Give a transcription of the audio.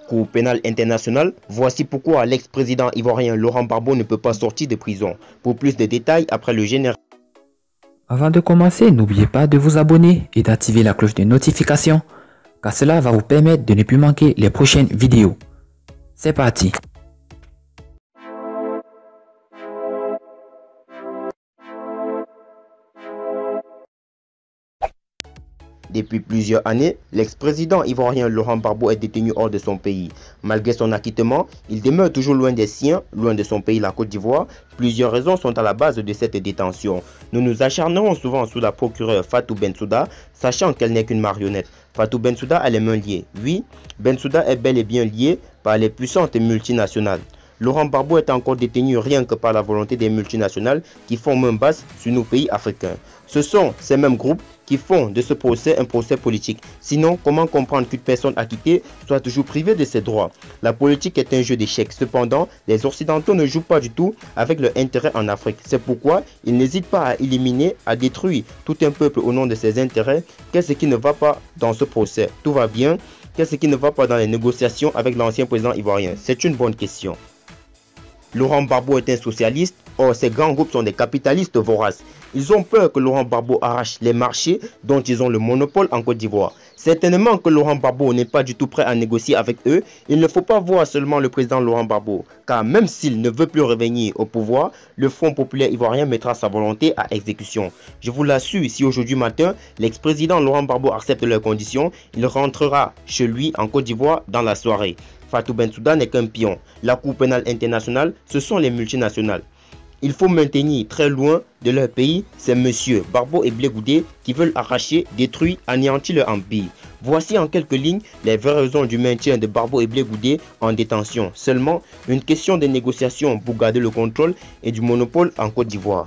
Cour pénale internationale, voici pourquoi l'ex-président ivoirien Laurent Gbagbo ne peut pas sortir de prison. Pour plus de détails, après le général. Avant de commencer, n'oubliez pas de vous abonner et d'activer la cloche de notification, car cela va vous permettre de ne plus manquer les prochaines vidéos. C'est parti! Depuis plusieurs années, l'ex-président ivoirien Laurent Gbagbo est détenu hors de son pays. Malgré son acquittement, il demeure toujours loin des siens, loin de son pays, la Côte d'Ivoire. Plusieurs raisons sont à la base de cette détention. Nous nous acharnerons souvent sur la procureure Fatou Bensouda, sachant qu'elle n'est qu'une marionnette. Fatou Bensouda a les mains liées. Oui, Bensouda est bel et bien liée par les puissantes multinationales. Laurent Gbagbo est encore détenu rien que par la volonté des multinationales qui font main basse sur nos pays africains. Ce sont ces mêmes groupes qui font de ce procès un procès politique. Sinon, comment comprendre qu'une personne acquittée soit toujours privée de ses droits? La politique est un jeu d'échecs. Cependant, les Occidentaux ne jouent pas du tout avec leur intérêt en Afrique. C'est pourquoi ils n'hésitent pas à éliminer, à détruire tout un peuple au nom de ses intérêts. Qu'est-ce qui ne va pas dans ce procès? Tout va bien? Qu'est-ce qui ne va pas dans les négociations avec l'ancien président ivoirien? C'est une bonne question. Laurent Gbagbo est un socialiste. Or, ces grands groupes sont des capitalistes voraces. Ils ont peur que Laurent Gbagbo arrache les marchés dont ils ont le monopole en Côte d'Ivoire. Certainement que Laurent Gbagbo n'est pas du tout prêt à négocier avec eux. Il ne faut pas voir seulement le président Laurent Gbagbo, car même s'il ne veut plus revenir au pouvoir, le Front populaire ivoirien mettra sa volonté à exécution. Je vous l'assure, si aujourd'hui matin, l'ex-président Laurent Gbagbo accepte leurs conditions, il rentrera chez lui en Côte d'Ivoire dans la soirée. Fatou Bensouda n'est qu'un pion. La Cour pénale internationale, ce sont les multinationales. Il faut maintenir très loin de leur pays ces messieurs Gbagbo et Blé Goudé qui veulent arracher, détruire, anéantir leur empire. Voici en quelques lignes les vraies raisons du maintien de Gbagbo et Blé Goudé en détention. Seulement une question de négociation pour garder le contrôle et du monopole en Côte d'Ivoire.